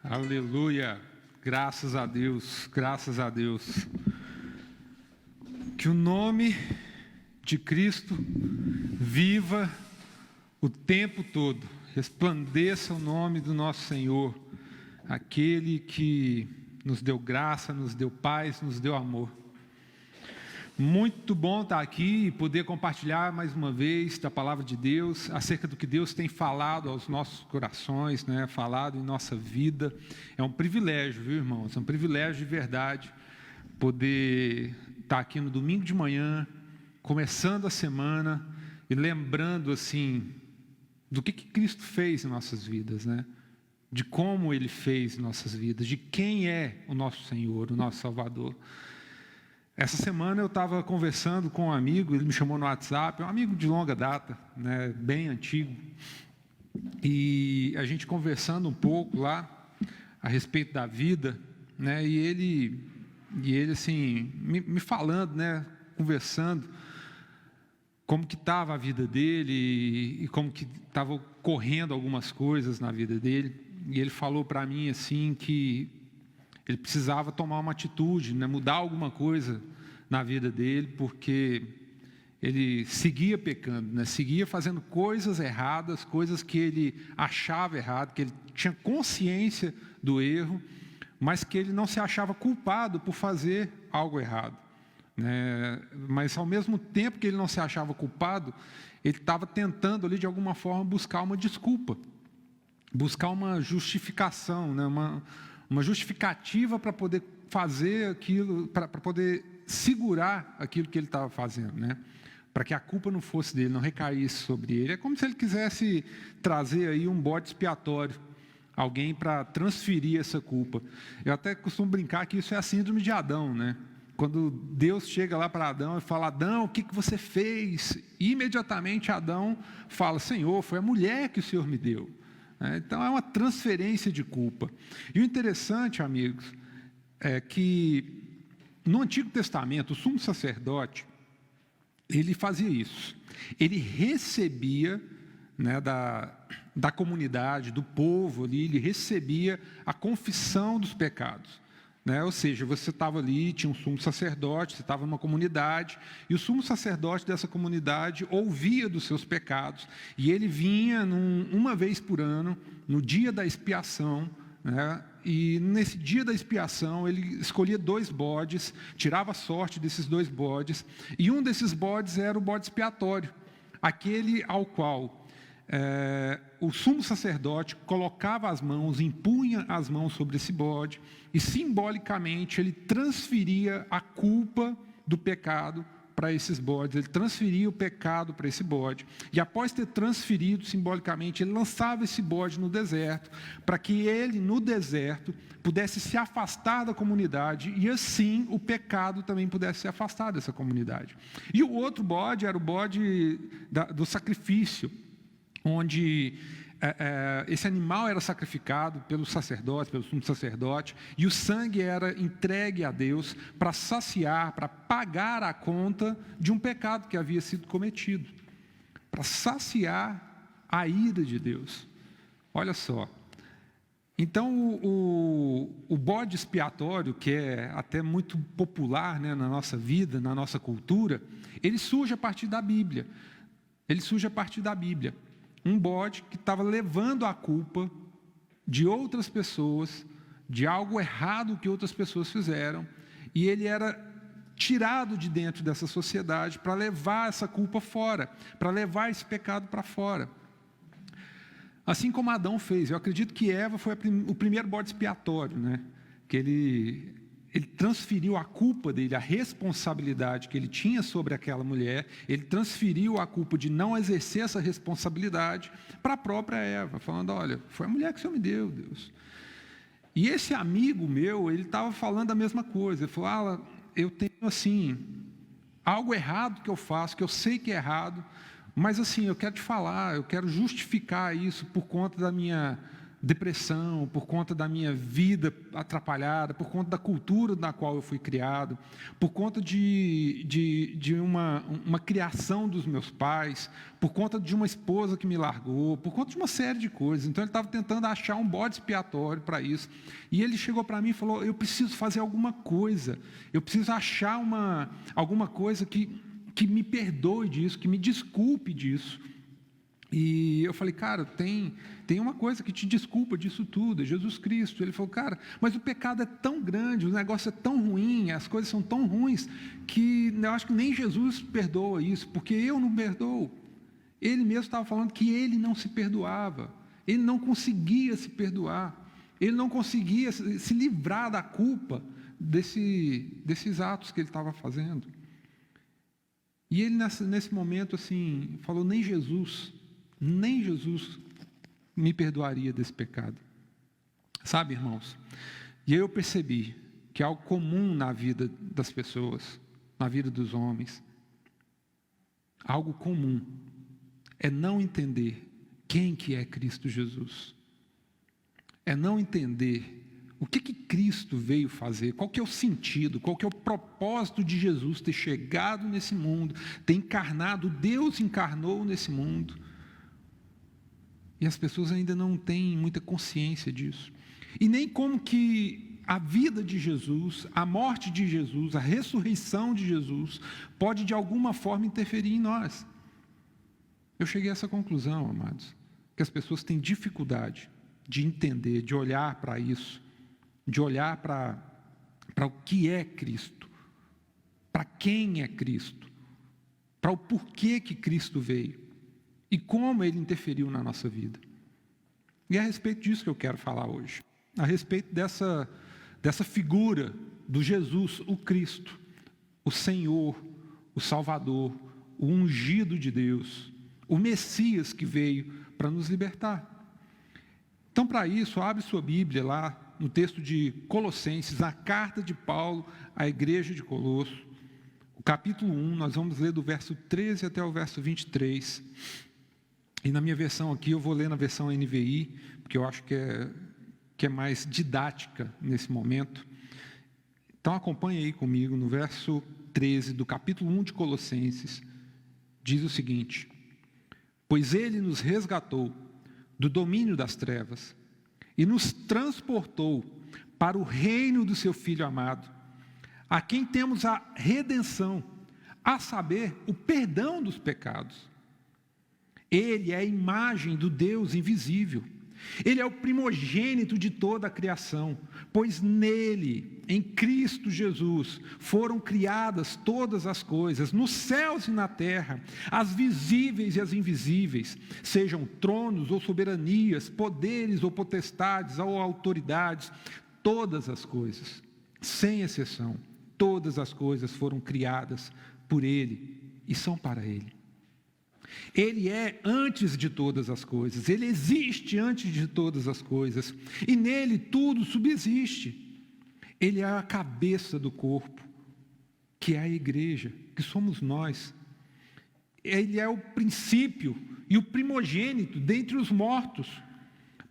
Aleluia, graças a Deus, graças a Deus. Que o nome de Cristo viva o tempo todo, resplandeça o nome do nosso Senhor, aquele que nos deu graça, nos deu paz, nos deu amor. Muito bom estar aqui e poder compartilhar mais uma vez da palavra de Deus, acerca do que Deus tem falado aos nossos corações, falado em nossa vida. É um privilégio, viu, irmãos? É um privilégio de verdade poder estar aqui no domingo de manhã, começando a semana e lembrando, assim, do que Cristo fez em nossas vidas, de como Ele fez em nossas vidas, de quem é o nosso Senhor, o nosso Salvador. Essa semana eu estava conversando com um amigo, ele me chamou no WhatsApp, é um amigo de longa data, bem antigo, e a gente conversando um pouco lá a respeito da vida, e ele assim, me falando, conversando, como que estava a vida dele e como que estava ocorrendo algumas coisas na vida dele, e ele falou para mim assim que ele precisava tomar uma atitude, mudar alguma coisa na vida dele, porque ele seguia pecando, seguia fazendo coisas erradas, coisas que ele achava errado, que ele tinha consciência do erro, mas que ele não se achava culpado por fazer algo errado. Mas ao mesmo tempo que ele não se achava culpado, ele estava tentando ali de alguma forma buscar uma desculpa, buscar uma justificação, uma justificativa para poder fazer aquilo, para poder segurar aquilo que ele estava fazendo, para que a culpa não fosse dele, não recaísse sobre ele. É como se ele quisesse trazer aí um bode expiatório, alguém para transferir essa culpa. Eu até costumo brincar que isso é a síndrome de Adão, Quando Deus chega lá para Adão e fala: Adão, o que você fez? E imediatamente Adão fala: Senhor, foi a mulher que o Senhor me deu. Então é uma transferência de culpa. E o interessante, amigos, é que no Antigo Testamento o sumo sacerdote, ele fazia isso. Ele recebia da comunidade, do povo ali, ele recebia a confissão dos pecados. Ou seja, você estava ali, tinha um sumo sacerdote, você estava numa comunidade, e o sumo sacerdote dessa comunidade ouvia dos seus pecados, e ele vinha uma vez por ano, no dia da expiação, e nesse dia da expiação ele escolhia 2 bodes, tirava a sorte desses 2 bodes, e um desses bodes era o bode expiatório, aquele ao qual o sumo sacerdote colocava as mãos, impunha as mãos sobre esse bode, e simbolicamente ele transferia a culpa do pecado para esses bodes, ele transferia o pecado para esse bode, e após ter transferido simbolicamente, ele lançava esse bode no deserto, para que ele no deserto pudesse se afastar da comunidade, e assim o pecado também pudesse se afastar dessa comunidade. E o outro bode era o bode do sacrifício, onde esse animal era sacrificado pelo sacerdote, pelo sumo sacerdote, e o sangue era entregue a Deus para saciar, para pagar a conta de um pecado que havia sido cometido, para saciar a ira de Deus. Olha só. Então o bode expiatório, que é até muito popular na nossa vida, na nossa cultura, ele surge a partir da Bíblia. Um bode que estava levando a culpa de outras pessoas, de algo errado que outras pessoas fizeram, e ele era tirado de dentro dessa sociedade para levar essa culpa fora, para levar esse pecado para fora. Assim como Adão fez. Eu acredito que Eva foi o primeiro bode expiatório, que ele transferiu a culpa dele, a responsabilidade que ele tinha sobre aquela mulher, ele transferiu a culpa de não exercer essa responsabilidade para a própria Eva, falando: olha, foi a mulher que o Senhor me deu, Deus. E esse amigo meu, ele estava falando a mesma coisa. Ele falou: eu tenho assim, algo errado que eu faço, que eu sei que é errado, mas assim, eu quero te falar, eu quero justificar isso por conta da minha depressão, por conta da minha vida atrapalhada, por conta da cultura na qual eu fui criado, por conta de uma criação dos meus pais, por conta de uma esposa que me largou, por conta de uma série de coisas. Então ele estava tentando achar um bode expiatório para isso. E ele chegou para mim e falou: eu preciso fazer alguma coisa, eu preciso achar alguma coisa que me perdoe disso, que me desculpe disso. E eu falei: cara, tem uma coisa que te desculpa disso tudo, é Jesus Cristo. Ele falou: cara, mas o pecado é tão grande, o negócio é tão ruim, as coisas são tão ruins, que eu acho que nem Jesus perdoa isso, porque eu não perdoo. Ele mesmo estava falando que ele não se perdoava, ele não conseguia se perdoar, ele não conseguia se livrar da culpa desses atos que ele estava fazendo. E ele nesse momento assim, falou: nem Jesus me perdoaria desse pecado. Sabe, irmãos? E aí eu percebi que é algo comum na vida das pessoas, na vida dos homens. Algo comum é não entender quem que é Cristo Jesus. É não entender o que Cristo veio fazer, qual que é o sentido, qual que é o propósito de Jesus ter chegado nesse mundo, ter encarnado, Deus encarnou nesse mundo. E as pessoas ainda não têm muita consciência disso. E nem como que a vida de Jesus, a morte de Jesus, a ressurreição de Jesus, pode de alguma forma interferir em nós. Eu cheguei a essa conclusão, amados, que as pessoas têm dificuldade de entender, de olhar para isso, de olhar para o que é Cristo, para quem é Cristo, para o porquê que Cristo veio e como Ele interferiu na nossa vida. E é a respeito disso que eu quero falar hoje, a respeito dessa figura do Jesus, o Cristo, o Senhor, o Salvador, o ungido de Deus, o Messias que veio para nos libertar. Então, para isso, abre sua Bíblia lá no texto de Colossenses, a carta de Paulo à igreja de Colosso, o capítulo 1, nós vamos ler do verso 13 até o verso 23. E na minha versão aqui, eu vou ler na versão NVI, porque eu acho que é mais didática nesse momento. Então acompanhe aí comigo, no verso 13 do capítulo 1 de Colossenses, diz o seguinte: pois Ele nos resgatou do domínio das trevas e nos transportou para o reino do seu Filho amado, a quem temos a redenção, a saber, o perdão dos pecados. Ele é a imagem do Deus invisível. Ele é o primogênito de toda a criação, pois nele, em Cristo Jesus, foram criadas todas as coisas, nos céus e na terra, as visíveis e as invisíveis, sejam tronos ou soberanias, poderes ou potestades ou autoridades, todas as coisas, sem exceção, todas as coisas foram criadas por Ele e são para Ele. Ele é antes de todas as coisas, Ele existe antes de todas as coisas, e nele tudo subsiste. Ele é a cabeça do corpo, que é a igreja, que somos nós. Ele é o princípio e o primogênito dentre os mortos,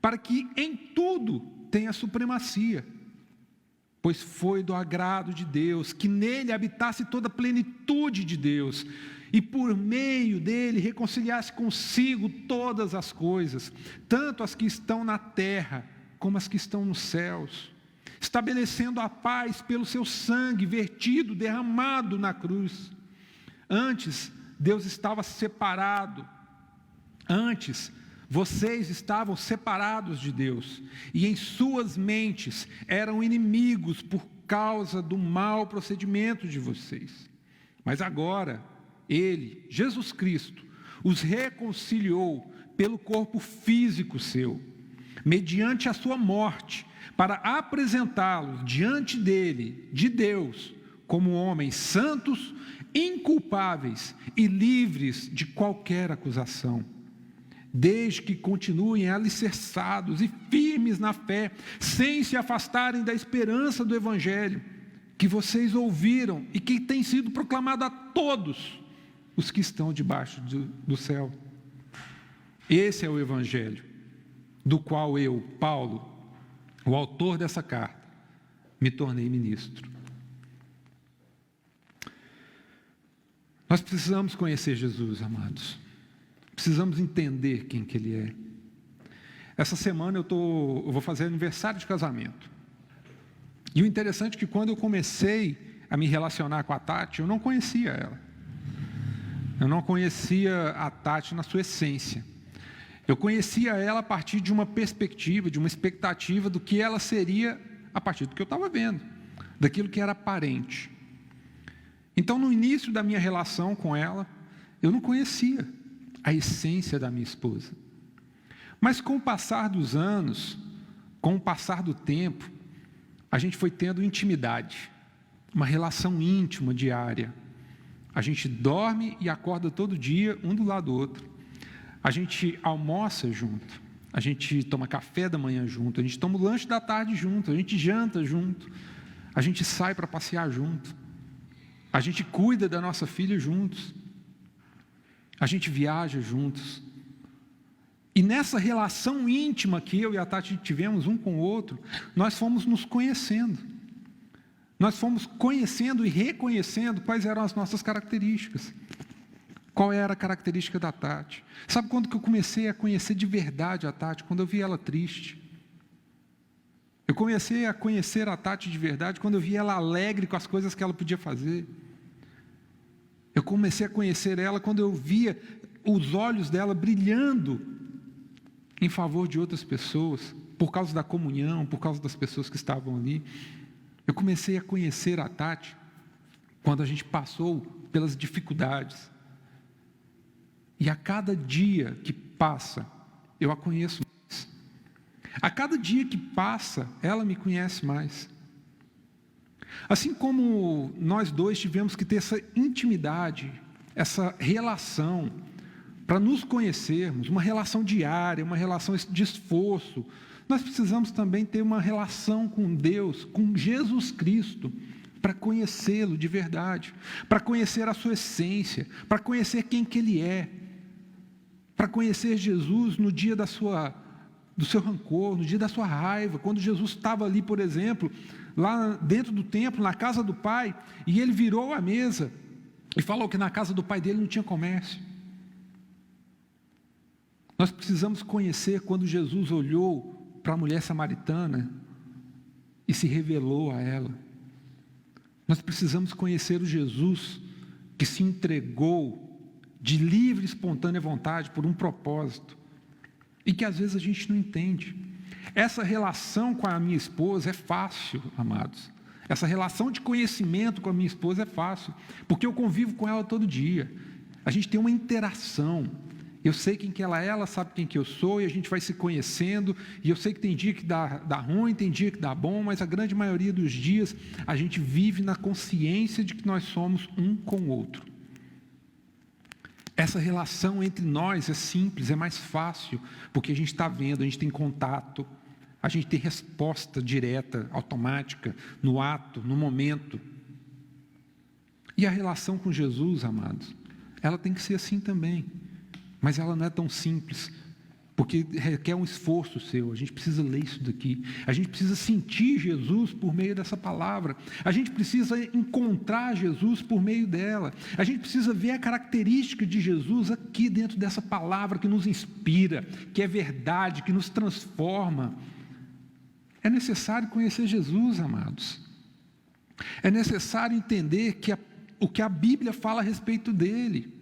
para que em tudo tenha supremacia. Pois foi do agrado de Deus que nele habitasse toda a plenitude de Deus, e por meio dele reconciliasse consigo todas as coisas, tanto as que estão na terra como as que estão nos céus, estabelecendo a paz pelo seu sangue vertido, derramado na cruz. Antes, Deus estava separado, antes, vocês estavam separados de Deus, e em suas mentes eram inimigos por causa do mau procedimento de vocês. Mas agora, Ele, Jesus Cristo, os reconciliou pelo corpo físico seu, mediante a sua morte, para apresentá-los diante dele, de Deus, como homens santos, inculpáveis e livres de qualquer acusação, desde que continuem alicerçados e firmes na fé, sem se afastarem da esperança do Evangelho, que vocês ouviram e que tem sido proclamado a todos os que estão debaixo do céu. Esse é o Evangelho. do qual eu, Paulo, o autor dessa carta, me tornei ministro. Nós precisamos conhecer Jesus, amados. Precisamos entender quem que Ele é. Essa semana eu vou fazer aniversário de casamento. E o interessante é que quando eu comecei a me relacionar com a Tati, eu não conhecia ela. Eu não conhecia a Tati na sua essência. Eu conhecia ela a partir de uma perspectiva, de uma expectativa do que ela seria a partir do que eu estava vendo, daquilo que era aparente. Então, no início da minha relação com ela, eu não conhecia a essência da minha esposa. Mas com o passar dos anos, com o passar do tempo, a gente foi tendo intimidade, uma relação íntima diária. A gente dorme e acorda todo dia, um do lado do outro. A gente almoça junto, a gente toma café da manhã junto, a gente toma o lanche da tarde junto, a gente janta junto, a gente sai para passear junto, a gente cuida da nossa filha juntos, a gente viaja juntos. E nessa relação íntima que eu e a Tati tivemos um com o outro, nós fomos nos conhecendo. Nós fomos conhecendo e reconhecendo quais eram as nossas características. Qual era a característica da Tati? Sabe quando que eu comecei a conhecer de verdade a Tati? Quando eu vi ela triste. Eu comecei a conhecer a Tati de verdade quando eu vi ela alegre com as coisas que ela podia fazer. Eu comecei a conhecer ela quando eu via os olhos dela brilhando em favor de outras pessoas, por causa da comunhão, por causa das pessoas que estavam ali. Eu comecei a conhecer a Tati quando a gente passou pelas dificuldades. E a cada dia que passa, eu a conheço mais. A cada dia que passa, ela me conhece mais. Assim como nós dois tivemos que ter essa intimidade, essa relação, para nos conhecermos, uma relação diária, uma relação de esforço, nós precisamos também ter uma relação com Deus, com Jesus Cristo, para conhecê-lo de verdade, para conhecer a sua essência, para conhecer quem que Ele é, para conhecer Jesus no dia do seu rancor, no dia da sua raiva, quando Jesus estava ali, por exemplo, lá dentro do templo, na casa do Pai, e Ele virou a mesa e falou que na casa do Pai dele não tinha comércio. Nós precisamos conhecer quando Jesus olhou para a mulher samaritana e se revelou a ela. Nós precisamos conhecer o Jesus que se entregou de livre e espontânea vontade por um propósito e que às vezes a gente não entende. Essa relação com a minha esposa é fácil, amados. Essa relação de conhecimento com a minha esposa é fácil, porque eu convivo com ela todo dia. A gente tem uma interação. Eu sei quem que ela é, ela sabe quem que eu sou, e a gente vai se conhecendo, e eu sei que tem dia que dá ruim, tem dia que dá bom, mas a grande maioria dos dias a gente vive na consciência de que nós somos um com o outro. Essa relação entre nós é simples, é mais fácil, porque a gente está vendo, a gente tem contato, a gente tem resposta direta, automática, no ato, no momento. E a relação com Jesus, amados, ela tem que ser assim também. Mas ela não é tão simples, porque requer um esforço seu. A gente precisa ler isso daqui, a gente precisa sentir Jesus por meio dessa palavra, a gente precisa encontrar Jesus por meio dela, a gente precisa ver a característica de Jesus aqui dentro dessa palavra que nos inspira, que é verdade, que nos transforma. É necessário conhecer Jesus, amados. É necessário entender o que a Bíblia fala a respeito dele.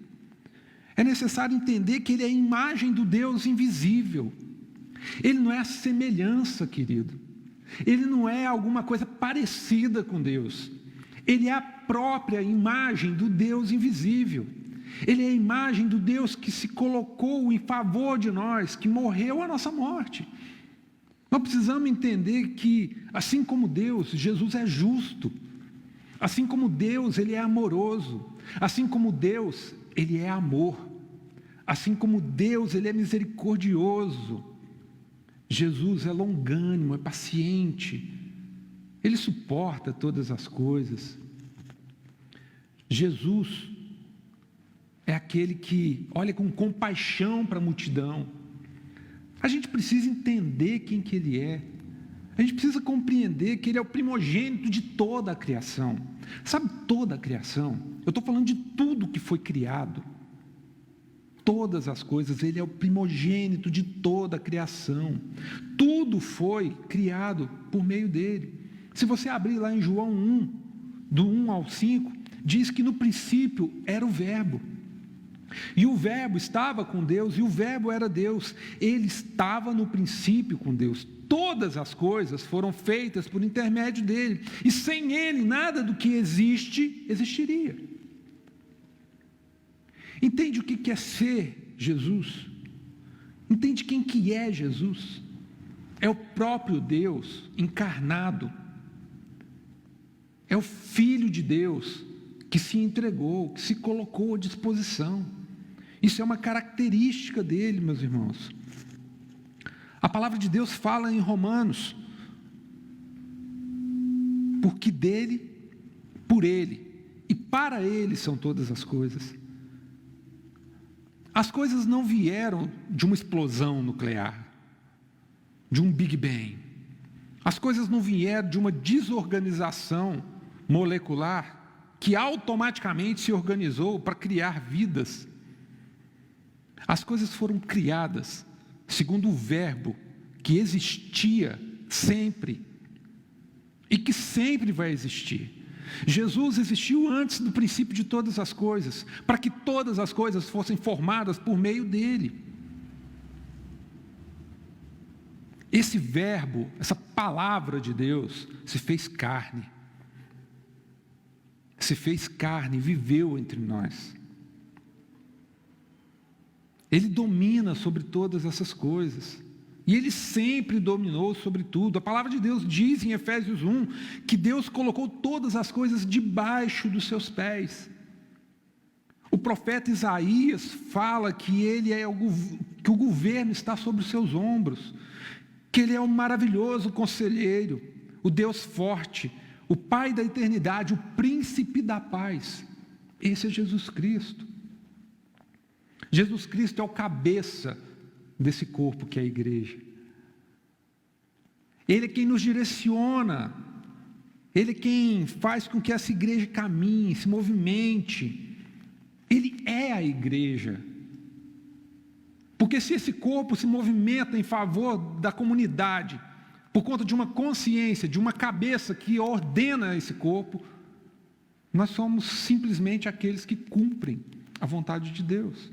É necessário entender que Ele é a imagem do Deus invisível. Ele não é a semelhança, querido. Ele não é alguma coisa parecida com Deus. Ele é a própria imagem do Deus invisível. Ele é a imagem do Deus que se colocou em favor de nós, que morreu a nossa morte. Nós precisamos entender que, assim como Deus, Jesus é justo. Assim como Deus, Ele é amoroso. Assim como Deus, Ele é amor. Assim como Deus, Ele é misericordioso. Jesus é longânimo, é paciente. Ele suporta todas as coisas. Jesus é aquele que olha com compaixão para a multidão. A gente precisa entender quem que Ele é. A gente precisa compreender que Ele é o primogênito de toda a criação. Sabe, toda a criação? Eu estou falando de tudo que foi criado. Todas as coisas, Ele é o primogênito de toda a criação. Tudo foi criado por meio dEle. Se você abrir lá em João 1, do 1 ao 5, diz que no princípio era o Verbo. E o Verbo estava com Deus, e o Verbo era Deus. Ele estava no princípio com Deus. Todas as coisas foram feitas por intermédio dele. E sem ele, nada do que existe, existiria. Entende o que é ser Jesus? Entende quem que é Jesus? É o próprio Deus encarnado. É o Filho de Deus que se entregou, que se colocou à disposição. Isso é uma característica dele, meus irmãos. A palavra de Deus fala em Romanos, porque dele, por ele e para ele são todas as coisas. As coisas não vieram de uma explosão nuclear, de um Big Bang. As coisas não vieram de uma desorganização molecular que automaticamente se organizou para criar vidas. As coisas foram criadas segundo o Verbo que existia sempre e que sempre vai existir. Jesus existiu antes do princípio de todas as coisas, para que todas as coisas fossem formadas por meio dele. Esse Verbo, essa palavra de Deus, se fez carne. Se fez carne, viveu entre nós. Ele domina sobre todas essas coisas. E Ele sempre dominou sobre tudo. A palavra de Deus diz em Efésios 1 que Deus colocou todas as coisas debaixo dos seus pés. O profeta Isaías fala que que o governo está sobre os seus ombros, que Ele é um maravilhoso conselheiro, o Deus forte, o Pai da eternidade, o príncipe da paz. Esse é Jesus Cristo. Jesus Cristo é o cabeça desse corpo que é a igreja. Ele é quem nos direciona. Ele é quem faz com que essa igreja caminhe, se movimente. Ele é a igreja. Porque se esse corpo se movimenta em favor da comunidade, por conta de uma consciência, de uma cabeça que ordena esse corpo, nós somos simplesmente aqueles que cumprem a vontade de Deus.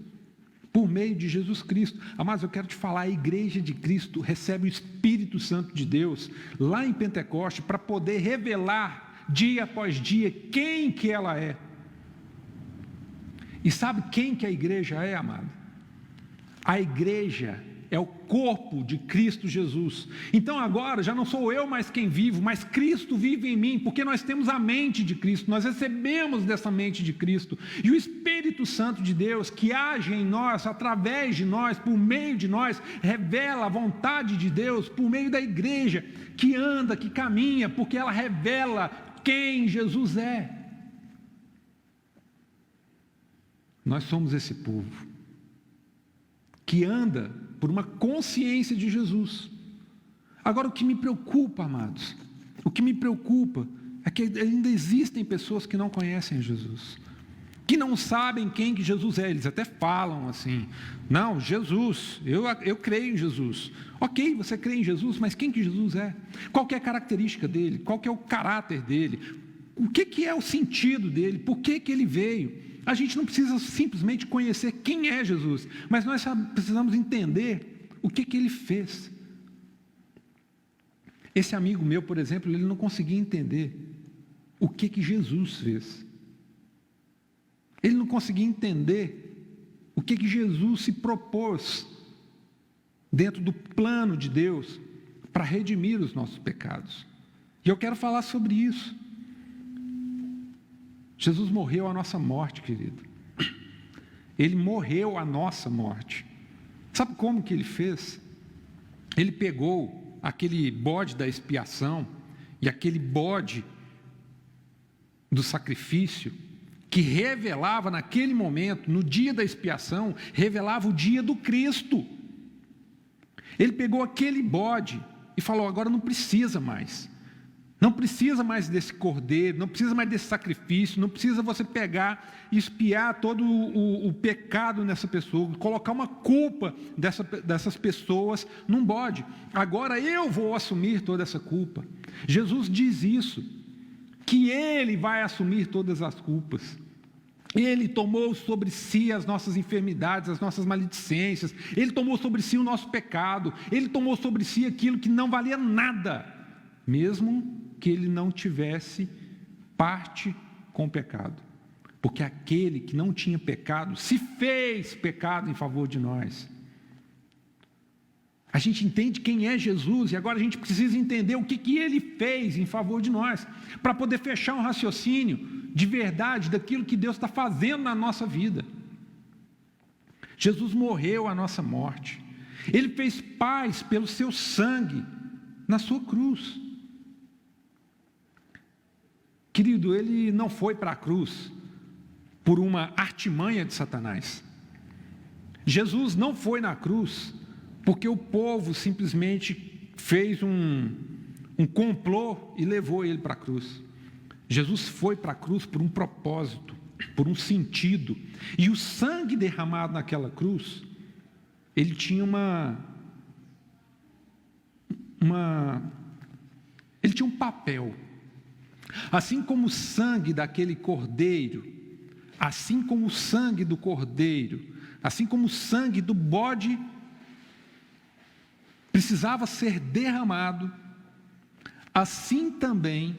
Por meio de Jesus Cristo. Amados, eu quero te falar, a igreja de Cristo recebe o Espírito Santo de Deus lá em Pentecoste para poder revelar dia após dia quem que ela é. E sabe quem que a igreja é, amado? A igreja é o corpo de Cristo Jesus. Então agora já não sou eu mais quem vivo, mas Cristo vive em mim, porque nós temos a mente de Cristo, nós recebemos dessa mente de Cristo, e o Espírito Santo de Deus, que age em nós, através de nós, por meio de nós, revela a vontade de Deus, por meio da igreja, que anda, que caminha, porque ela revela quem Jesus é. Nós somos esse povo, que anda por uma consciência de Jesus. Agora, o que me preocupa, amados, o que me preocupa é que ainda existem pessoas que não conhecem Jesus, que não sabem quem que Jesus é. Eles até falam assim, não, Jesus, eu creio em Jesus. Ok, você crê em Jesus, mas quem que Jesus é? Qual que é a característica dele? Qual que é o caráter dele? O que é o sentido dele? Por que ele veio? A gente não precisa simplesmente conhecer quem é Jesus, mas nós precisamos entender o que ele fez. Esse amigo meu, por exemplo, ele não conseguia entender o que Jesus fez. Ele não conseguia entender o que Jesus se propôs dentro do plano de Deus para redimir os nossos pecados. E eu quero falar sobre isso. Jesus morreu a nossa morte, querido. Ele morreu a nossa morte. Sabe como que ele fez? Ele pegou aquele bode da expiação e aquele bode do sacrifício, que revelava naquele momento, no dia da expiação, revelava o dia do Cristo. Ele pegou aquele bode e falou: agora não precisa mais. Não precisa mais desse cordeiro, não precisa mais desse sacrifício, não precisa você pegar e expiar todo o pecado nessa pessoa, colocar uma culpa dessas pessoas num bode. Agora eu vou assumir toda essa culpa. Jesus diz isso, que Ele vai assumir todas as culpas. Ele tomou sobre si as nossas enfermidades, as nossas maledicências, Ele tomou sobre si o nosso pecado, Ele tomou sobre si aquilo que não valia nada, mesmo que Ele não tivesse parte com o pecado, porque aquele que não tinha pecado, se fez pecado em favor de nós. A gente entende quem é Jesus, e agora a gente precisa entender o que Ele fez em favor de nós, para poder fechar um raciocínio de verdade daquilo que Deus está fazendo na nossa vida. Jesus morreu a nossa morte, Ele fez paz pelo seu sangue na sua cruz. Querido, Ele não foi para a cruz por uma artimanha de Satanás. Jesus não foi na cruz porque o povo simplesmente fez um complô e levou Ele para a cruz. Jesus foi para a cruz por um propósito, por um sentido. E o sangue derramado naquela cruz, ele tinha ele tinha um papel. Assim como o sangue daquele cordeiro, assim como o sangue do cordeiro, assim como o sangue do bode precisava ser derramado, assim também,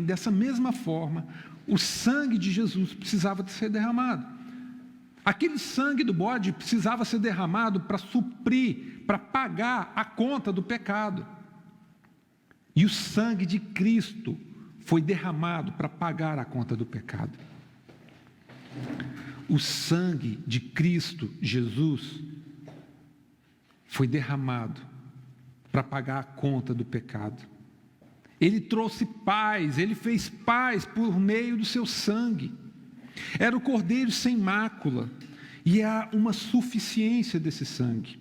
dessa mesma forma, o sangue de Jesus precisava ser derramado. Aquele sangue do bode precisava ser derramado para suprir, para pagar a conta do pecado. E o sangue de Cristo foi derramado para pagar a conta do pecado. O sangue de Cristo, Jesus, foi derramado para pagar a conta do pecado. Ele trouxe paz, Ele fez paz por meio do seu sangue. Era o cordeiro sem mácula, e há uma suficiência desse sangue.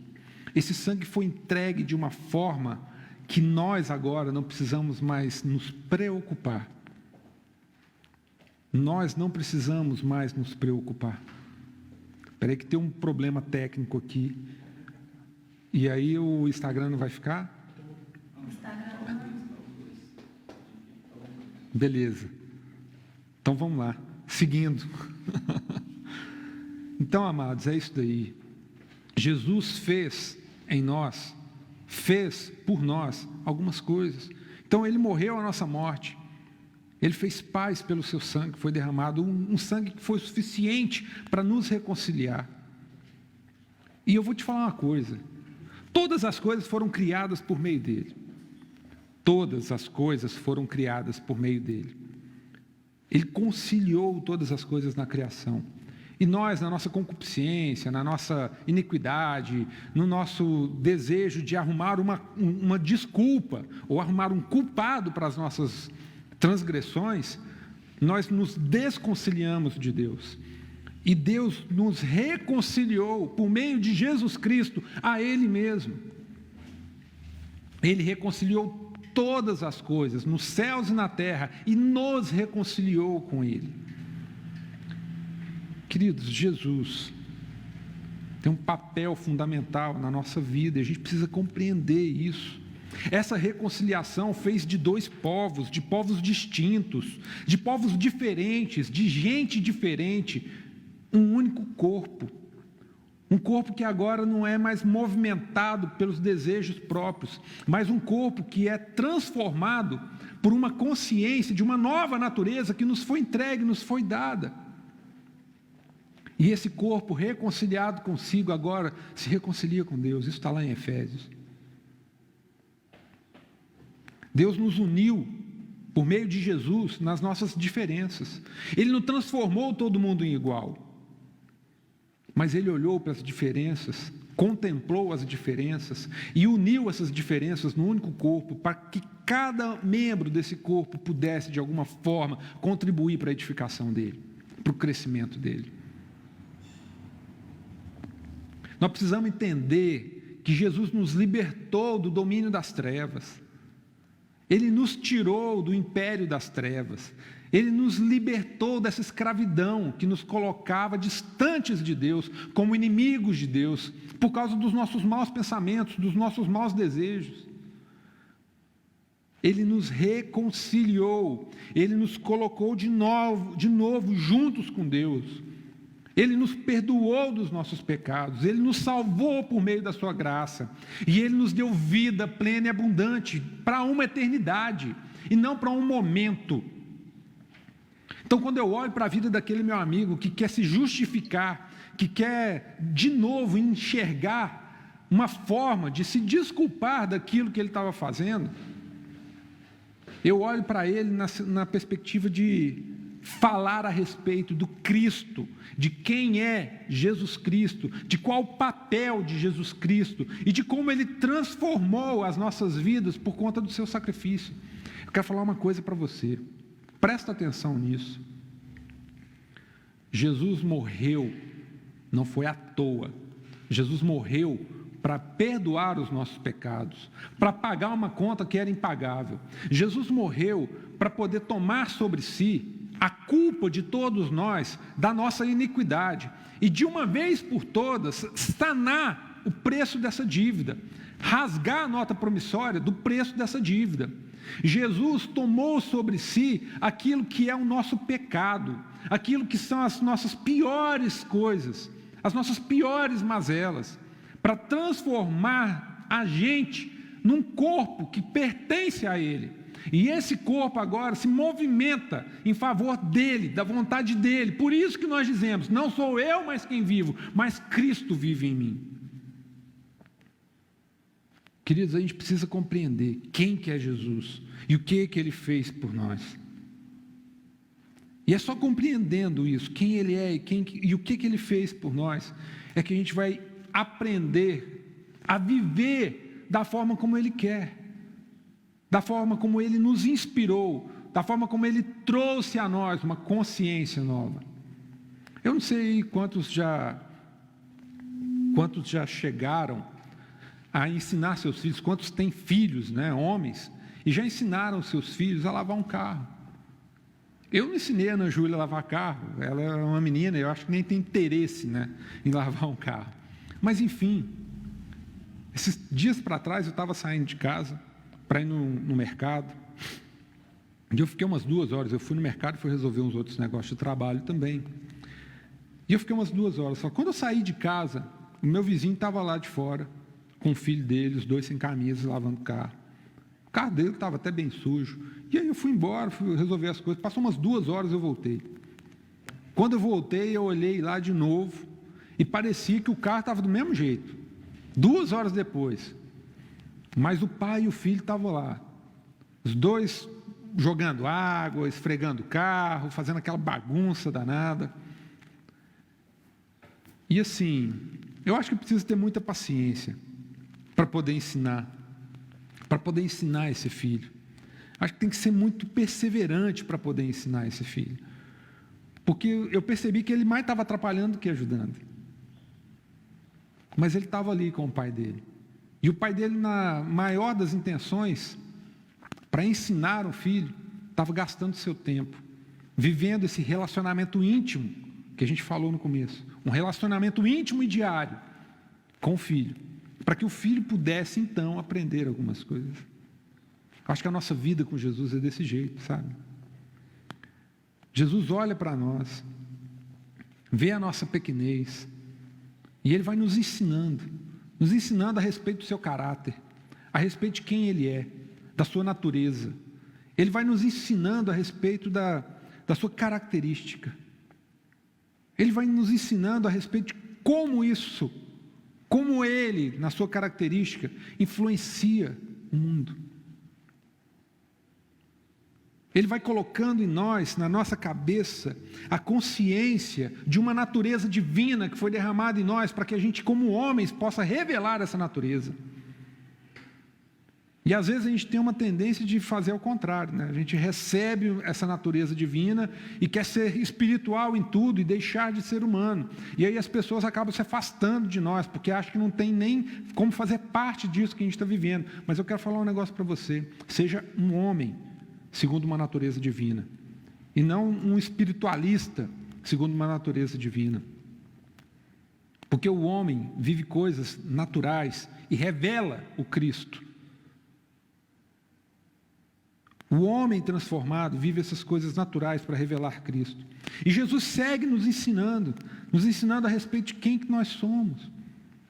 Esse sangue foi entregue de uma forma que nós agora não precisamos mais nos preocupar. Nós não precisamos mais nos preocupar. Espera aí que tem um problema técnico aqui. E aí o Instagram não vai ficar? Beleza. Então vamos lá. Seguindo. Então, amados, é isso daí. Jesus fez em nós, fez por nós algumas coisas. Então Ele morreu a nossa morte. Ele fez paz pelo seu sangue que foi derramado, um sangue que foi suficiente para nos reconciliar. E eu vou te falar uma coisa: todas as coisas foram criadas por meio dele. Todas as coisas foram criadas por meio dele. Ele conciliou todas as coisas na criação. E nós, na nossa concupiscência, na nossa iniquidade, no nosso desejo de arrumar uma desculpa, ou arrumar um culpado para as nossas transgressões, nós nos desconciliamos de Deus. E Deus nos reconciliou por meio de Jesus Cristo a Ele mesmo. Ele reconciliou todas as coisas, nos céus e na terra, e nos reconciliou com Ele. Queridos, Jesus tem um papel fundamental na nossa vida, e a gente precisa compreender isso. Essa reconciliação fez de dois povos, de povos distintos, de povos diferentes, de gente diferente, um único corpo. Um corpo que agora não é mais movimentado pelos desejos próprios, mas um corpo que é transformado por uma consciência de uma nova natureza que nos foi entregue, nos foi dada. E esse corpo reconciliado consigo agora se reconcilia com Deus. Isso está lá em Efésios. Deus nos uniu por meio de Jesus nas nossas diferenças. Ele não transformou todo mundo em igual, mas Ele olhou para as diferenças, contemplou as diferenças e uniu essas diferenças no único corpo, para que cada membro desse corpo pudesse de alguma forma contribuir para a edificação dele, para o crescimento dele. Nós precisamos entender que Jesus nos libertou do domínio das trevas. Ele nos tirou do império das trevas. Ele nos libertou dessa escravidão que nos colocava distantes de Deus, como inimigos de Deus, por causa dos nossos maus pensamentos, dos nossos maus desejos. Ele nos reconciliou, Ele nos colocou de novo juntos com Deus. Ele nos perdoou dos nossos pecados, Ele nos salvou por meio da sua graça, e Ele nos deu vida plena e abundante para uma eternidade, e não para um momento. Então, quando eu olho para a vida daquele meu amigo que quer se justificar, que quer de novo enxergar uma forma de se desculpar daquilo que ele estava fazendo, eu olho para ele na perspectiva de falar a respeito do Cristo, de quem é Jesus Cristo, de qual o papel de Jesus Cristo e de como Ele transformou as nossas vidas por conta do seu sacrifício. Eu quero falar uma coisa para você, presta atenção nisso. Jesus morreu, não foi à toa. Jesus morreu para perdoar os nossos pecados, para pagar uma conta que era impagável. Jesus morreu para poder tomar sobre si a culpa de todos nós, da nossa iniquidade, e de uma vez por todas, sanar o preço dessa dívida, rasgar a nota promissória do preço dessa dívida. Jesus tomou sobre si aquilo que é o nosso pecado, aquilo que são as nossas piores coisas, as nossas piores mazelas, para transformar a gente num corpo que pertence a Ele. E esse corpo agora se movimenta em favor dEle, da vontade dEle. Por isso que nós dizemos, não sou eu mais quem vivo, mas Cristo vive em mim. Queridos, a gente precisa compreender quem que é Jesus e o que Ele fez por nós. E é só compreendendo isso, quem Ele é e o que Ele fez por nós, é que a gente vai aprender a viver da forma como Ele quer, da forma como Ele nos inspirou, da forma como Ele trouxe a nós uma consciência nova. Eu não sei quantos já chegaram a ensinar seus filhos, quantos têm filhos, né, homens, e já ensinaram seus filhos a lavar um carro. Eu não ensinei a Ana Júlia a lavar carro, ela é uma menina, eu acho que nem tem interesse, né, em lavar um carro. Mas enfim, esses dias para trás eu estava saindo de casa para ir no mercado, e eu fiquei umas 2 horas, eu fui no mercado e fui resolver uns outros negócios de trabalho também, e eu fiquei umas 2 horas, só quando eu saí de casa, o meu vizinho estava lá de fora, com o filho dele, os dois sem camisa, lavando o carro dele estava até bem sujo, e aí eu fui embora, fui resolver as coisas, passou umas 2 horas, eu voltei. Quando eu voltei, eu olhei lá de novo, e parecia que o carro estava do mesmo jeito, 2 horas depois, mas o pai e o filho estavam lá, os dois jogando água, esfregando o carro, fazendo aquela bagunça danada. E assim, eu acho que precisa ter muita paciência para poder ensinar esse filho. Acho que tem que ser muito perseverante para poder ensinar esse filho, porque eu percebi que ele mais estava atrapalhando do que ajudando, mas ele estava ali com o pai dele, e o pai dele, na maior das intenções, para ensinar o filho, estava gastando seu tempo, vivendo esse relacionamento íntimo, que a gente falou no começo, um relacionamento íntimo e diário com o filho, para que o filho pudesse então aprender algumas coisas. Acho que a nossa vida com Jesus é desse jeito, sabe? Jesus olha para nós, vê a nossa pequenez, e Ele vai nos ensinando a respeito do seu caráter, a respeito de quem Ele é, da sua natureza. Ele vai nos ensinando a respeito da sua característica. Ele vai nos ensinando a respeito de como Ele, na sua característica, influencia o mundo. Ele vai colocando em nós, na nossa cabeça, a consciência de uma natureza divina que foi derramada em nós, para que a gente, como homens, possa revelar essa natureza. E às vezes a gente tem uma tendência de fazer ao contrário, né? A gente recebe essa natureza divina e quer ser espiritual em tudo e deixar de ser humano. E aí as pessoas acabam se afastando de nós, porque acham que não tem nem como fazer parte disso que a gente está vivendo. Mas eu quero falar um negócio para você: seja um homem segundo uma natureza divina, e não um espiritualista segundo uma natureza divina. Porque o homem vive coisas naturais e revela o Cristo. O homem transformado vive essas coisas naturais para revelar Cristo. E Jesus segue nos ensinando a respeito de quem que nós somos.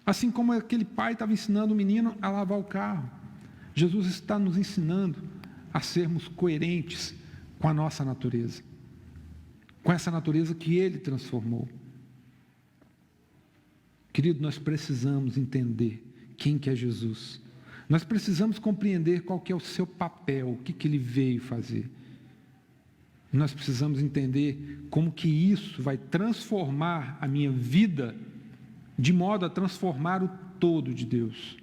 Assim como aquele pai estava ensinando o menino a lavar o carro, Jesus está nos ensinando a sermos coerentes com a nossa natureza, com essa natureza que Ele transformou. Querido, nós precisamos entender quem que é Jesus. Nós precisamos compreender qual que é o seu papel, o que que Ele veio fazer. Nós precisamos entender como que isso vai transformar a minha vida, de modo a transformar o todo de Deus.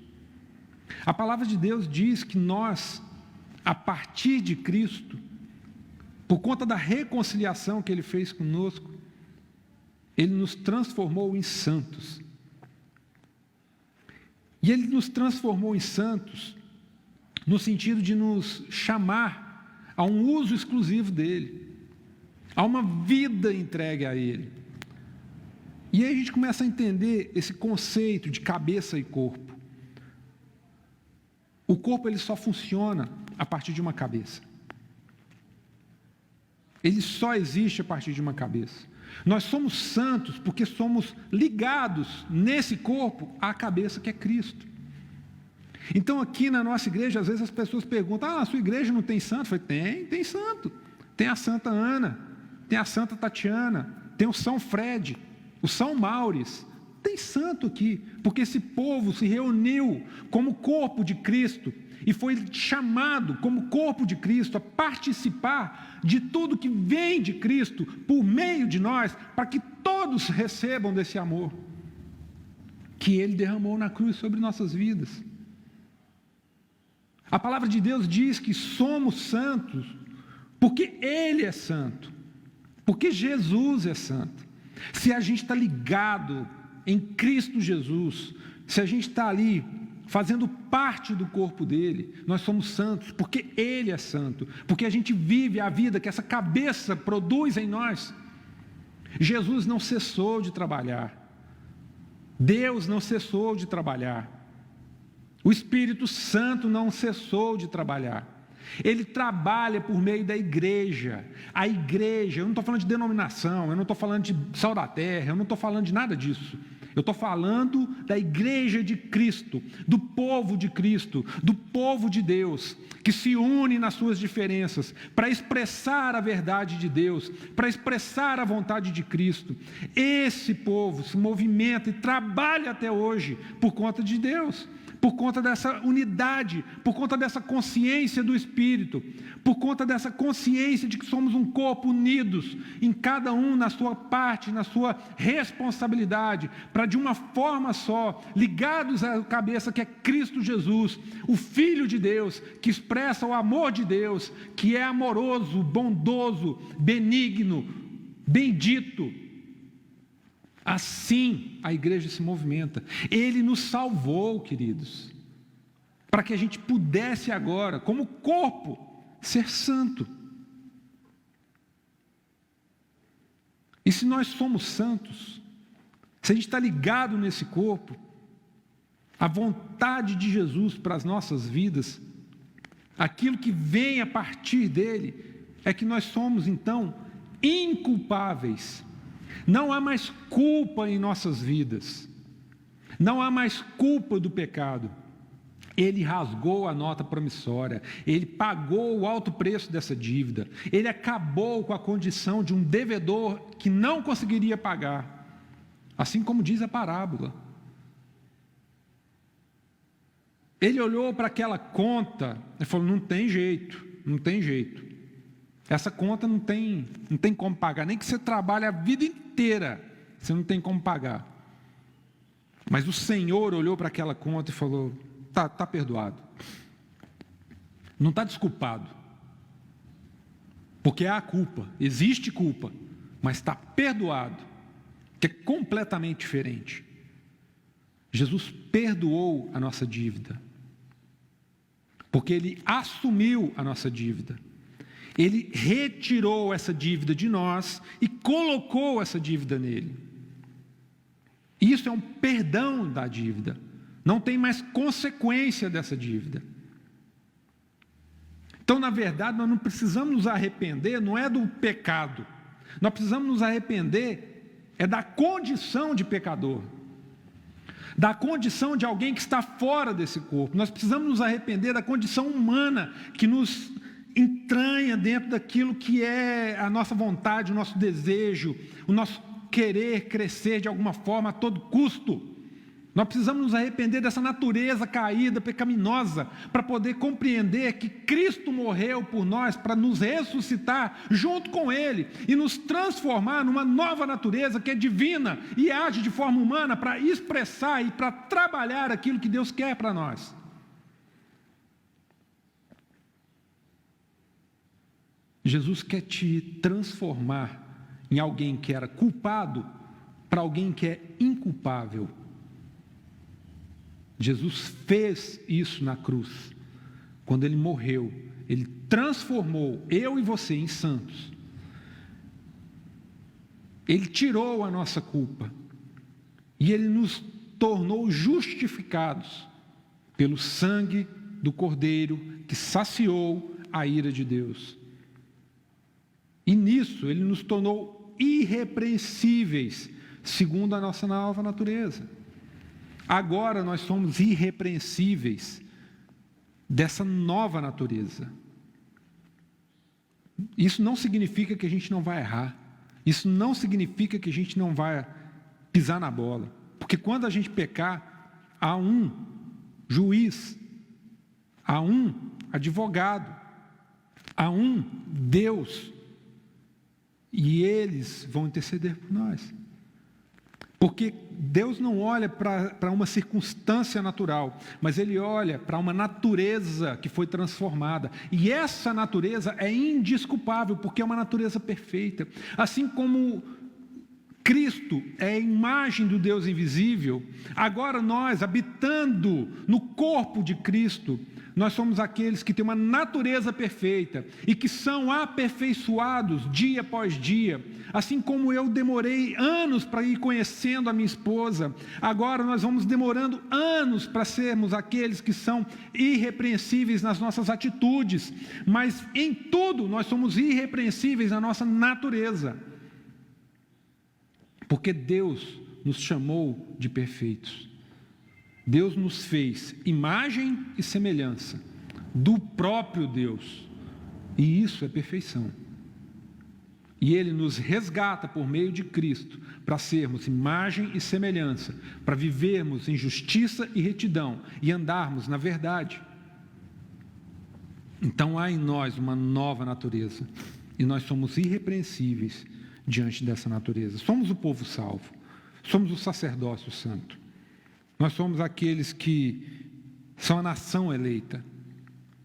A palavra de Deus diz que nós, a partir de Cristo, por conta da reconciliação que Ele fez conosco, Ele nos transformou em santos. E Ele nos transformou em santos no sentido de nos chamar a um uso exclusivo dEle, a uma vida entregue a Ele. E aí a gente começa a entender esse conceito de cabeça e corpo. O corpo ele só funciona a partir de uma cabeça. Ele só existe a partir de uma cabeça. Nós somos santos porque somos ligados nesse corpo à cabeça que é Cristo. Então aqui na nossa igreja, às vezes as pessoas perguntam: a sua igreja não tem santo? Eu falei, tem santo. Tem a Santa Ana, tem a Santa Tatiana, tem o São Fred, o São Maures. Tem santo aqui, porque esse povo se reuniu como corpo de Cristo e foi chamado como corpo de Cristo a participar de tudo que vem de Cristo por meio de nós, para que todos recebam desse amor que Ele derramou na cruz sobre nossas vidas. A palavra de Deus diz que somos santos porque Ele é santo, porque Jesus é santo. Se a gente está ligado em Cristo Jesus, se a gente está ali fazendo parte do corpo dele, nós somos santos, porque Ele é santo, porque a gente vive a vida que essa cabeça produz em nós. Jesus não cessou de trabalhar, Deus não cessou de trabalhar, o Espírito Santo não cessou de trabalhar. Ele trabalha por meio da igreja. A igreja, eu não estou falando de denominação, eu não estou falando de sal da terra, eu não estou falando de nada disso. Eu estou falando da igreja de Cristo, do povo de Cristo, do povo de Deus, que se une nas suas diferenças, para expressar a verdade de Deus, para expressar a vontade de Cristo. Esse povo se movimenta e trabalha até hoje por conta de Deus, por conta dessa unidade, por conta dessa consciência do Espírito, por conta dessa consciência de que somos um corpo unidos, em cada um na sua parte, na sua responsabilidade, para de uma forma só, ligados à cabeça que é Cristo Jesus, o Filho de Deus, que expressa o amor de Deus, que é amoroso, bondoso, benigno, bendito. Assim a igreja se movimenta. Ele nos salvou, queridos, para que a gente pudesse agora, como corpo, ser santo. E se nós somos santos, se a gente está ligado nesse corpo, a vontade de Jesus para as nossas vidas, aquilo que vem a partir dele, é que nós somos então inculpáveis. Não há mais culpa em nossas vidas, não há mais culpa do pecado. Ele rasgou a nota promissória, Ele pagou o alto preço dessa dívida, Ele acabou com a condição de um devedor que não conseguiria pagar, assim como diz a parábola. Ele olhou para aquela conta e falou: não tem jeito, não tem jeito. Essa conta não tem como pagar, nem que você trabalhe a vida inteira, você não tem como pagar. Mas o Senhor olhou para aquela conta e falou: tá perdoado. não está desculpado, porque há culpa, existe culpa, mas está perdoado, que é completamente diferente. Jesus perdoou a nossa dívida, porque Ele assumiu a nossa dívida. Ele retirou essa dívida de nós e colocou essa dívida nele. Isso é um perdão da dívida. Não tem mais consequência dessa dívida. Então, na verdade, nós não precisamos nos arrepender, não é do pecado. Nós precisamos nos arrepender é da condição de pecador, da condição de alguém que está fora desse corpo. Nós precisamos nos arrepender da condição humana que nos entranha dentro daquilo que é a nossa vontade, o nosso desejo, o nosso querer crescer de alguma forma a todo custo. Nós precisamos nos arrepender dessa natureza caída, pecaminosa, para poder compreender que Cristo morreu por nós, para nos ressuscitar junto com Ele e nos transformar numa nova natureza que é divina e age de forma humana para expressar e para trabalhar aquilo que Deus quer para nós. Jesus quer te transformar em alguém que era culpado para alguém que é inculpável. Jesus fez isso na cruz. Quando Ele morreu, Ele transformou eu e você em santos. Ele tirou a nossa culpa e Ele nos tornou justificados pelo sangue do Cordeiro que saciou a ira de Deus. E nisso Ele nos tornou irrepreensíveis, segundo a nossa nova natureza. Agora nós somos irrepreensíveis dessa nova natureza. Isso não significa que a gente não vai errar. Isso não significa que a gente não vai pisar na bola. Porque quando a gente pecar, há um juiz, há um advogado, há um Deus. E eles vão interceder por nós. Porque Deus não olha para uma circunstância natural, mas Ele olha para uma natureza que foi transformada. E essa natureza é indesculpável, porque é uma natureza perfeita. Assim como Cristo é a imagem do Deus invisível, agora nós, habitando no corpo de Cristo, nós somos aqueles que têm uma natureza perfeita e que são aperfeiçoados dia após dia. Assim como eu demorei anos para ir conhecendo a minha esposa, agora nós vamos demorando anos para sermos aqueles que são irrepreensíveis nas nossas atitudes, mas em tudo nós somos irrepreensíveis na nossa natureza. Porque Deus nos chamou de perfeitos. Deus nos fez imagem e semelhança do próprio Deus. E isso é perfeição. E Ele nos resgata por meio de Cristo para sermos imagem e semelhança, para vivermos em justiça e retidão e andarmos na verdade. Então há em nós uma nova natureza e nós somos irrepreensíveis diante dessa natureza. Somos o povo salvo, somos o sacerdócio santo. Nós somos aqueles que são a nação eleita,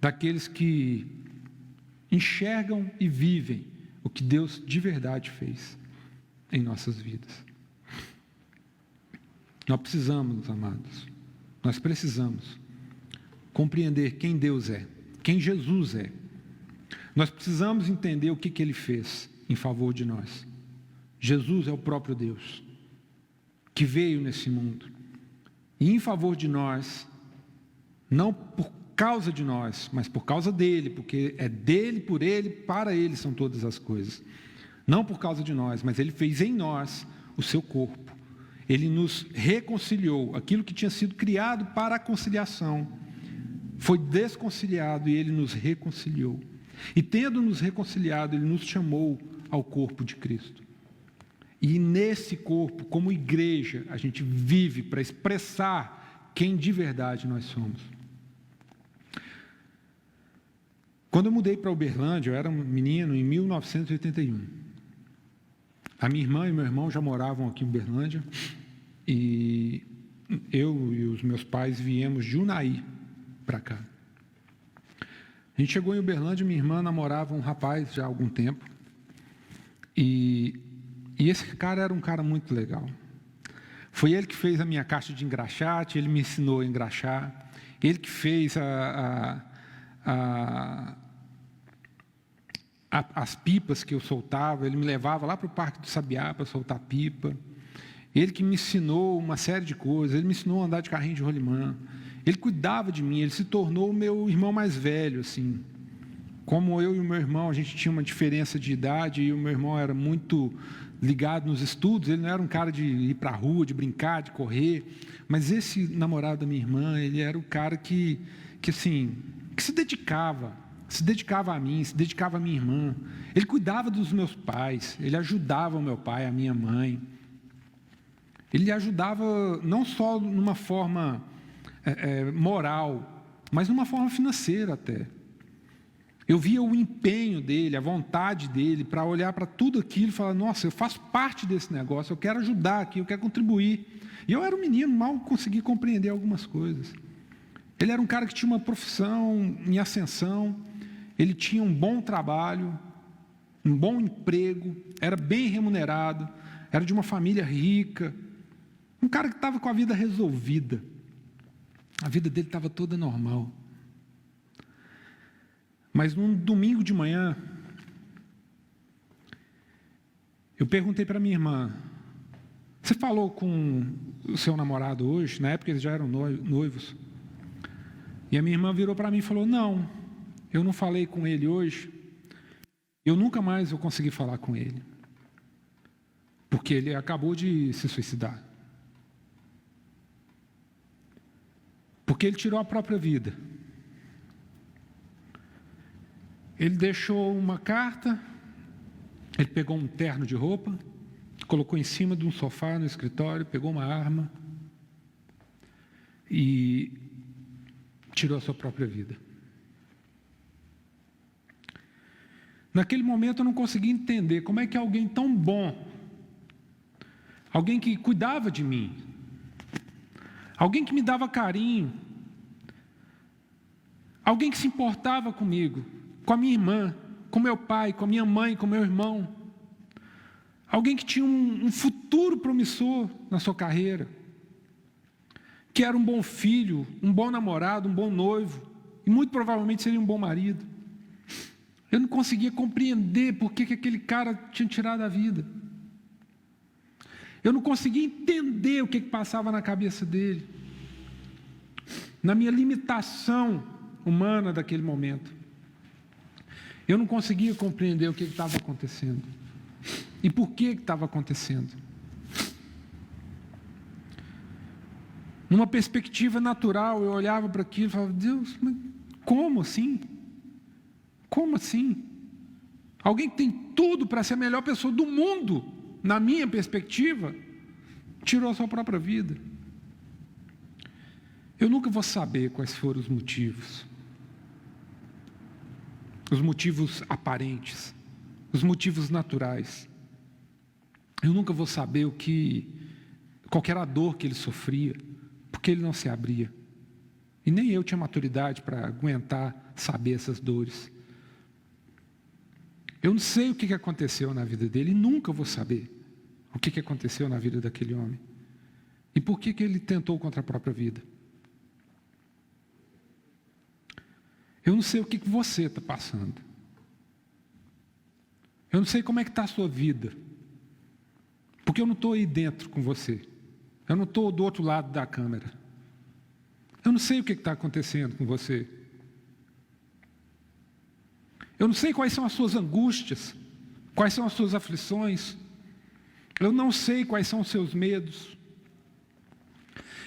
daqueles que enxergam e vivem o que Deus de verdade fez em nossas vidas. Nós precisamos, amados, nós precisamos compreender quem Deus é, quem Jesus é. Nós precisamos entender o que Ele fez em favor de nós. Jesus é o próprio Deus que veio nesse mundo e em favor de nós, não por causa de nós, mas por causa dele, porque é dele, por ele, para ele são todas as coisas. Não por causa de nós, mas ele fez em nós o seu corpo. Ele nos reconciliou, aquilo que tinha sido criado para a conciliação foi desconciliado e ele nos reconciliou. E tendo nos reconciliado, ele nos chamou ao corpo de Cristo. E nesse corpo, como igreja, a gente vive para expressar quem de verdade nós somos. Quando eu mudei para Uberlândia, eu era um menino em 1981. A minha irmã e meu irmão já moravam aqui em Uberlândia. E eu e os meus pais viemos de Unai para cá. A gente chegou em Uberlândia, minha irmã namorava um rapaz já há algum tempo. E esse cara era um cara muito legal. Foi ele que fez a minha caixa de engraxate, ele me ensinou a engraxar. Ele que fez as pipas que eu soltava, ele me levava lá para o Parque do Sabiá para soltar pipa. Ele que me ensinou uma série de coisas, ele me ensinou a andar de carrinho de rolimã. Ele cuidava de mim, ele se tornou o meu irmão mais velho, assim. Como eu e o meu irmão, a gente tinha uma diferença de idade, e o meu irmão era muito ligado nos estudos, ele não era um cara de ir para a rua, de brincar, de correr, mas esse namorado da minha irmã, ele era o cara que se dedicava a mim, se dedicava à minha irmã. Ele cuidava dos meus pais, ele ajudava o meu pai, a minha mãe. Ele ajudava não só numa forma moral, mas numa forma financeira até. Eu via o empenho dele, a vontade dele para olhar para tudo aquilo e falar, nossa, eu faço parte desse negócio, eu quero ajudar aqui, eu quero contribuir. E eu era um menino, mal consegui compreender algumas coisas. Ele era um cara que tinha uma profissão em ascensão, ele tinha um bom trabalho, um bom emprego, era bem remunerado, era de uma família rica, um cara que estava com a vida resolvida. A vida dele estava toda normal. Mas num domingo de manhã, eu perguntei para minha irmã, você falou com o seu namorado hoje? Na época eles já eram noivos. E a minha irmã virou para mim e falou, não, eu não falei com ele hoje, eu nunca mais vou conseguir falar com ele. Porque ele acabou de se suicidar. Porque ele tirou a própria vida. Ele deixou uma carta, ele pegou um terno de roupa, colocou em cima de um sofá no escritório, pegou uma arma e tirou a sua própria vida. Naquele momento eu não conseguia entender como é que alguém tão bom, alguém que cuidava de mim, alguém que me dava carinho, alguém que se importava comigo, com a minha irmã, com meu pai, com a minha mãe, com meu irmão. Alguém que tinha um futuro promissor na sua carreira. Que era um bom filho, um bom namorado, um bom noivo. E muito provavelmente seria um bom marido. Eu não conseguia compreender por que aquele cara tinha tirado a vida. Eu não conseguia entender o que passava na cabeça dele. Na minha limitação humana daquele momento. Eu não conseguia compreender o que estava acontecendo. E por que estava acontecendo. Numa perspectiva natural, eu olhava para aquilo e falava, Deus, mas como assim? Como assim? Alguém que tem tudo para ser a melhor pessoa do mundo, na minha perspectiva, tirou a sua própria vida. Eu nunca vou saber quais foram os motivos. Os motivos aparentes, os motivos naturais. Eu nunca vou saber qual era a dor que ele sofria, porque ele não se abria. E nem eu tinha maturidade para aguentar saber essas dores. Eu não sei o que aconteceu na vida dele, e nunca vou saber o que aconteceu na vida daquele homem. E por que ele tentou contra a própria vida. Eu não sei o que você está passando. Eu não sei como é que está a sua vida. Porque eu não estou aí dentro com você. Eu não estou do outro lado da câmera. Eu não sei o que está acontecendo com você. Eu não sei quais são as suas angústias, quais são as suas aflições. Eu não sei quais são os seus medos.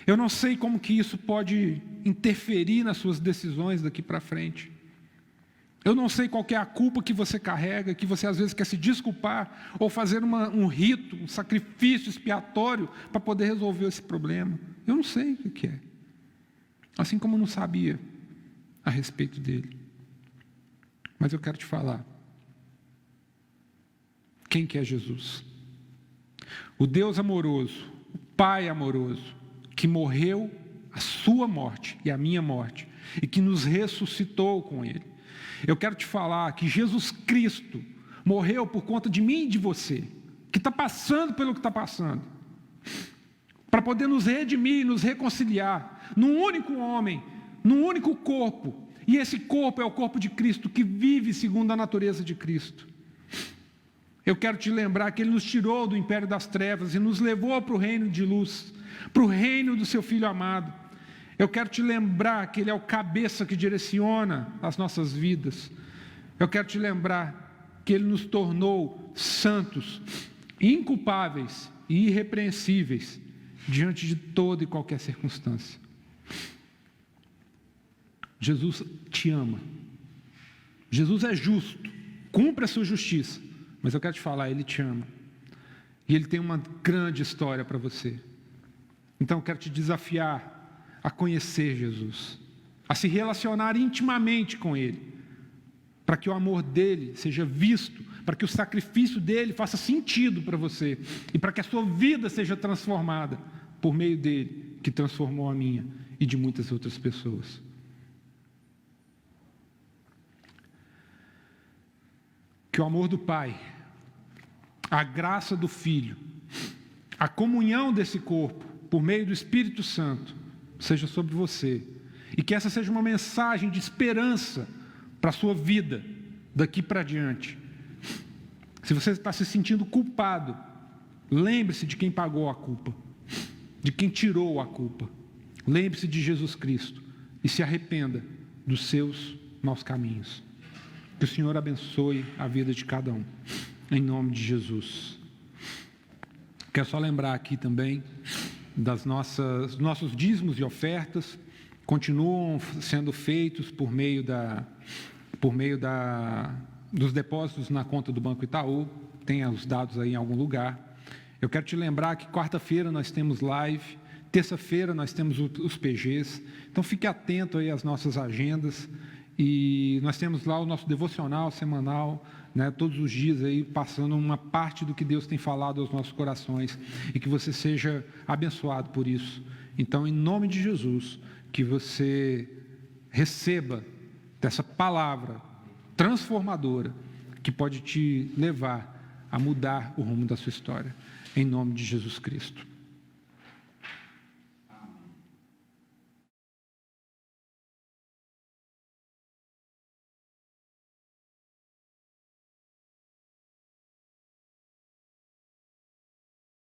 Eu não sei como que isso pode interferir nas suas decisões daqui para frente. Eu não sei qual que é a culpa que você carrega, que você às vezes quer se desculpar, ou fazer um rito, um sacrifício expiatório para poder resolver esse problema. Eu não sei o que é. Assim como eu não sabia a respeito dele. Mas eu quero te falar. Quem que é Jesus? O Deus amoroso, o Pai amoroso, que morreu a sua morte e a minha morte, e que nos ressuscitou com Ele, Eu quero te falar que Jesus Cristo morreu por conta de mim e de você, que está passando pelo que está passando, para poder nos redimir, nos reconciliar, num único homem, num único corpo, e esse corpo é o corpo de Cristo, que vive segundo a natureza de Cristo. Eu quero te lembrar que Ele nos tirou do império das trevas e nos levou para o reino de luz, para o reino do seu Filho amado. Eu quero te lembrar que Ele é o cabeça que direciona as nossas vidas. Eu quero te lembrar que Ele nos tornou santos, inculpáveis e irrepreensíveis diante de toda e qualquer circunstância. Jesus te ama. Jesus é justo, cumpre a sua justiça, mas eu quero te falar, Ele te ama. E Ele tem uma grande história para você. Então eu quero te desafiar a conhecer Jesus, a se relacionar intimamente com Ele, para que o amor dEle seja visto, para que o sacrifício dEle faça sentido para você, e para que a sua vida seja transformada por meio dEle, que transformou a minha e de muitas outras pessoas. Que o amor do Pai, a graça do Filho, a comunhão desse corpo, por meio do Espírito Santo, seja sobre você, e que essa seja uma mensagem de esperança para a sua vida, daqui para diante. Se você está se sentindo culpado, lembre-se de quem pagou a culpa, de quem tirou a culpa. Lembre-se de Jesus Cristo e se arrependa dos seus maus caminhos. Que o Senhor abençoe a vida de cada um, em nome de Jesus. Quero só lembrar aqui também nossos dízimos e ofertas continuam sendo feitos por meio dos depósitos na conta do Banco Itaú. Tem os dados aí em algum lugar. Eu quero te lembrar que quarta-feira nós temos live, terça-feira nós temos os PGs, então fique atento aí às nossas agendas, e nós temos lá o nosso devocional semanal, né, todos os dias aí passando uma parte do que Deus tem falado aos nossos corações, e que você seja abençoado por isso. Então, em nome de Jesus, que você receba dessa palavra transformadora, que pode te levar a mudar o rumo da sua história, em nome de Jesus Cristo.